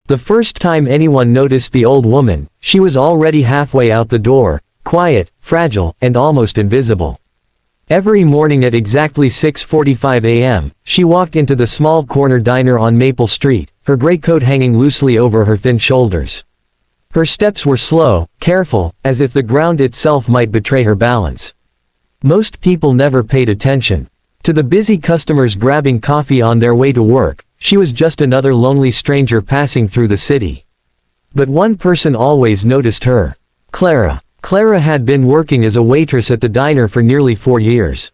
The first time anyone noticed the old woman, she was already halfway out the door, quiet, fragile, and almost invisible. Every morning at exactly 6:45 a.m., she walked into the small corner diner on Maple Street, her gray coat hanging loosely over her thin shoulders. Her steps were slow, careful, as if the ground itself might betray her balance. Most people never paid attention to the busy customers grabbing coffee on their way to work. She was just another lonely stranger passing through the city. But one person always noticed her. Clara. Clara had been working as a waitress at the diner for nearly 4 years.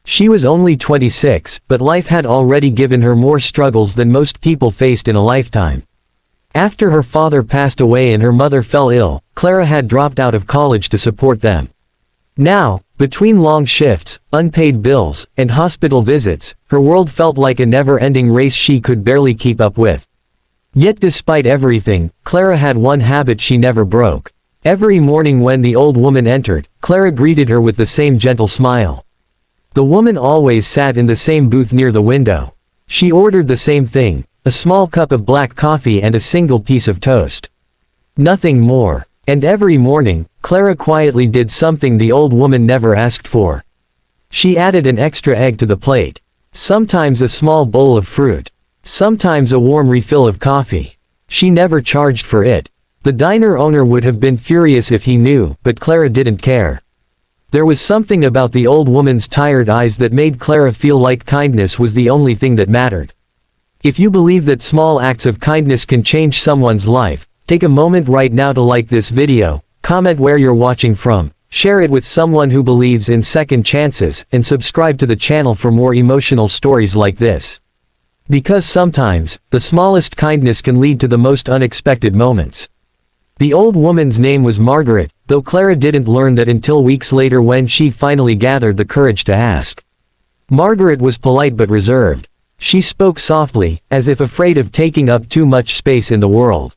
She was only 26, but life had already given her more struggles than most people faced in a lifetime. After her father passed away and her mother fell ill, Clara had dropped out of college to support them. Now, between long shifts, unpaid bills, and hospital visits, her world felt like a never-ending race she could barely keep up with. Yet despite everything, Clara had one habit she never broke. Every morning when the old woman entered, Clara greeted her with the same gentle smile. The woman always sat in the same booth near the window. She ordered the same thing, a small cup of black coffee and a single piece of toast. Nothing more. And every morning, Clara quietly did something the old woman never asked for. She added an extra egg to the plate. Sometimes a small bowl of fruit. Sometimes a warm refill of coffee. She never charged for it. The diner owner would have been furious if he knew, but Clara didn't care. There was something about the old woman's tired eyes that made Clara feel like kindness was the only thing that mattered. If you believe that small acts of kindness can change someone's life, take a moment right now to like this video, comment where you're watching from, share it with someone who believes in second chances, and subscribe to the channel for more emotional stories like this. Because sometimes, the smallest kindness can lead to the most unexpected moments. The old woman's name was Margaret, though Clara didn't learn that until weeks later when she finally gathered the courage to ask. Margaret was polite but reserved. She spoke softly, as if afraid of taking up too much space in the world.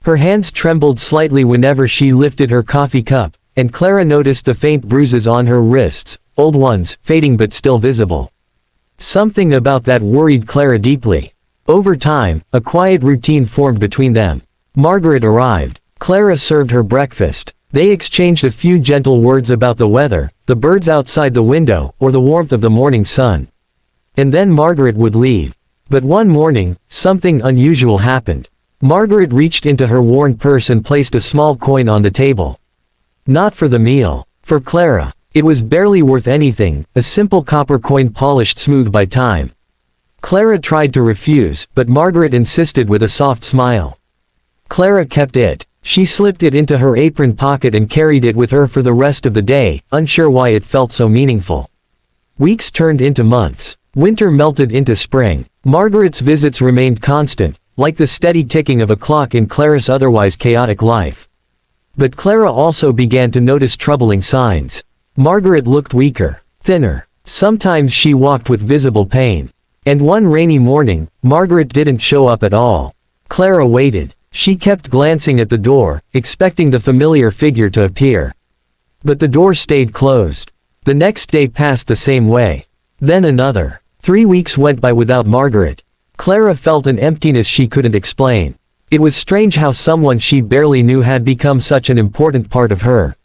Her hands trembled slightly whenever she lifted her coffee cup, and Clara noticed the faint bruises on her wrists, old ones, fading but still visible. Something about that worried Clara deeply. Over time, a quiet routine formed between them. Margaret arrived. Clara served her breakfast. They exchanged a few gentle words about the weather, the birds outside the window, or the warmth of the morning sun. And then Margaret would leave. But one morning, something unusual happened. Margaret reached into her worn purse and placed a small coin on the table. Not for the meal. For Clara. It was barely worth anything, a simple copper coin polished smooth by time. Clara tried to refuse, but Margaret insisted with a soft smile. Clara kept it. She slipped it into her apron pocket and carried it with her for the rest of the day, unsure why it felt so meaningful. Weeks turned into months. Winter melted into spring. Margaret's visits remained constant, like the steady ticking of a clock in Clara's otherwise chaotic life. But Clara also began to notice troubling signs. Margaret looked weaker, thinner. Sometimes she walked with visible pain. And one rainy morning, Margaret didn't show up at all. Clara waited. She kept glancing at the door, expecting the familiar figure to appear. But the door stayed closed. The next day passed the same way. Then another. 3 weeks went by without Margaret. Clara felt an emptiness she couldn't explain. It was strange how someone she barely knew had become such an important part of her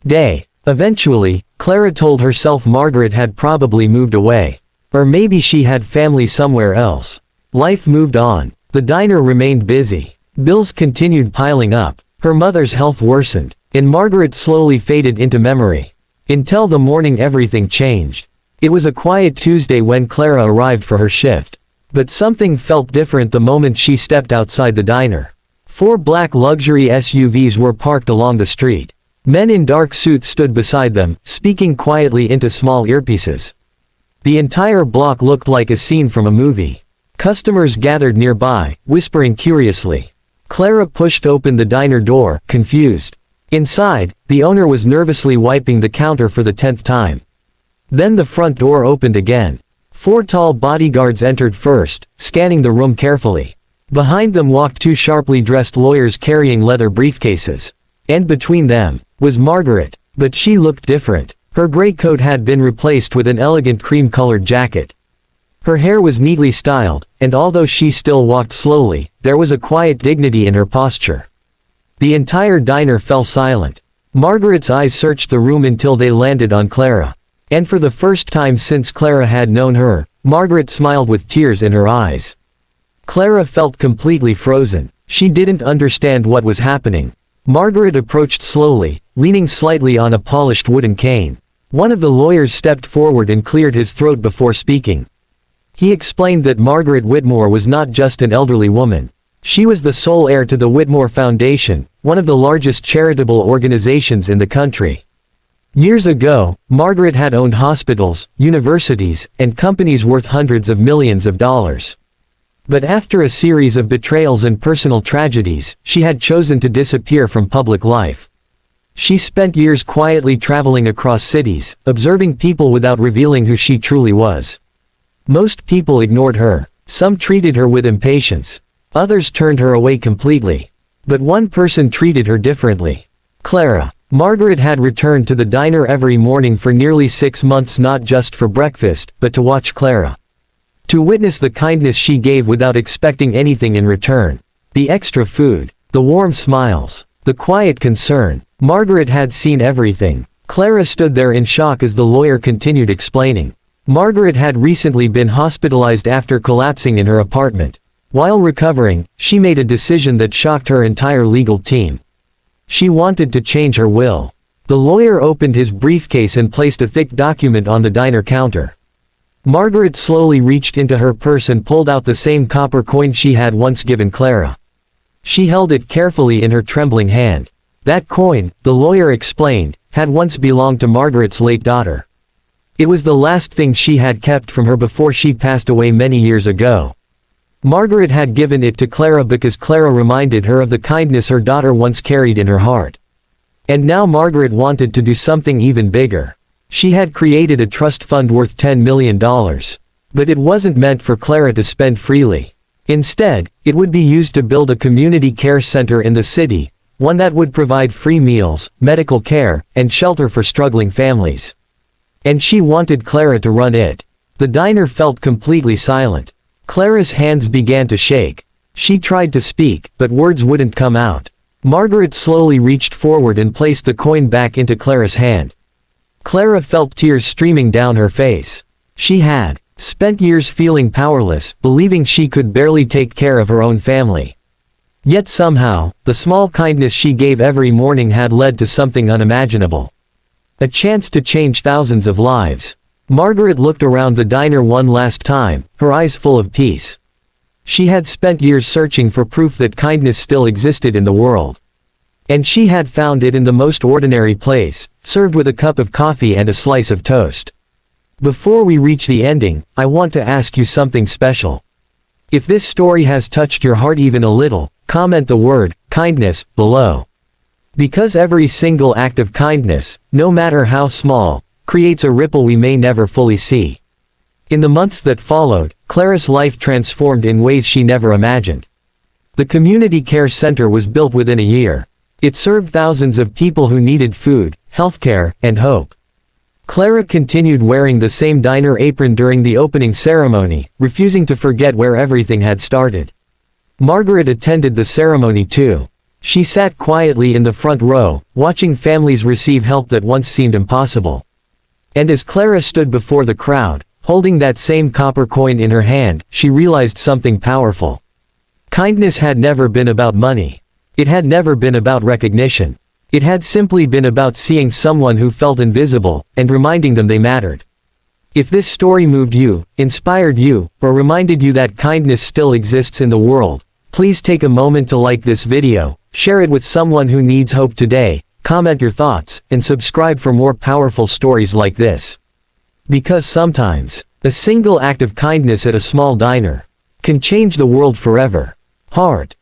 day. Eventually, Clara told herself Margaret had probably moved away. Or maybe she had family somewhere else. Life moved on. The diner remained busy. Bills continued piling up. Her mother's health worsened, and Margaret slowly faded into memory. Until the morning everything changed. It was a quiet Tuesday when Clara arrived for her shift. But something felt different the moment she stepped outside the diner. 4 black luxury SUVs were parked along the street. Men in dark suits stood beside them, speaking quietly into small earpieces. The entire block looked like a scene from a movie. Customers gathered nearby, whispering curiously. Clara pushed open the diner door, confused. Inside, the owner was nervously wiping the counter for the 10th time. Then the front door opened again. 4 tall bodyguards entered first, scanning the room carefully. Behind them walked 2 sharply dressed lawyers carrying leather briefcases. And between them was Margaret, but she looked different. Her gray coat had been replaced with an elegant cream-colored jacket. Her hair was neatly styled, and although she still walked slowly, there was a quiet dignity in her posture. The entire diner fell silent. Margaret's eyes searched the room until they landed on Clara. And for the first time since Clara had known her, Margaret smiled with tears in her eyes. Clara felt completely frozen. She didn't understand what was happening. Margaret approached slowly, leaning slightly on a polished wooden cane. One of the lawyers stepped forward and cleared his throat before speaking. He explained that Margaret Whitmore was not just an elderly woman. She was the sole heir to the Whitmore Foundation, one of the largest charitable organizations in the country. Years ago, Margaret had owned hospitals, universities, and companies worth hundreds of millions of dollars. But after a series of betrayals and personal tragedies, she had chosen to disappear from public life. She spent years quietly traveling across cities, observing people without revealing who she truly was. Most people ignored her. Some treated her with impatience. Others turned her away completely. But one person treated her differently. Clara. Margaret had returned to the diner every morning for nearly 6 months, not just for breakfast, but to watch Clara. To witness the kindness she gave without expecting anything in return. The extra food. The warm smiles. The quiet concern. Margaret had seen everything. Clara stood there in shock as the lawyer continued explaining. Margaret had recently been hospitalized after collapsing in her apartment. While recovering, she made a decision that shocked her entire legal team. She wanted to change her will. The lawyer opened his briefcase and placed a thick document on the diner counter. Margaret slowly reached into her purse and pulled out the same copper coin she had once given Clara. She held it carefully in her trembling hand. That coin, the lawyer explained, had once belonged to Margaret's late daughter. It was the last thing she had kept from her before she passed away many years ago. Margaret had given it to Clara because Clara reminded her of the kindness her daughter once carried in her heart. And now Margaret wanted to do something even bigger. She had created a trust fund worth $10 million. But it wasn't meant for Clara to spend freely. Instead, it would be used to build a community care center in the city, one that would provide free meals, medical care, and shelter for struggling families. And she wanted Clara to run it. The diner felt completely silent. Clara's hands began to shake. She tried to speak, but words wouldn't come out. Margaret slowly reached forward and placed the coin back into Clara's hand. Clara felt tears streaming down her face. She had spent years feeling powerless, believing she could barely take care of her own family. Yet somehow, the small kindness she gave every morning had led to something unimaginable. A chance to change thousands of lives. Margaret looked around the diner one last time, her eyes full of peace. She had spent years searching for proof that kindness still existed in the world. And she had found it in the most ordinary place, served with a cup of coffee and a slice of toast. Before we reach the ending, I want to ask you something special. If this story has touched your heart even a little, comment the word kindness below. Because every single act of kindness, no matter how small, creates a ripple we may never fully see. In the months that followed, Clara's life transformed in ways she never imagined. The community care center was built within a year. It served thousands of people who needed food, healthcare, and hope. Clara continued wearing the same diner apron during the opening ceremony, refusing to forget where everything had started. Margaret attended the ceremony too. She sat quietly in the front row, watching families receive help that once seemed impossible. And as Clara stood before the crowd, holding that same copper coin in her hand, she realized something powerful. Kindness had never been about money. It had never been about recognition. It had simply been about seeing someone who felt invisible, and reminding them they mattered. If this story moved you, inspired you, or reminded you that kindness still exists in the world, please take a moment to like this video, share it with someone who needs hope today, comment your thoughts, and subscribe for more powerful stories like this. Because sometimes, a single act of kindness at a small diner can change the world forever. Heart.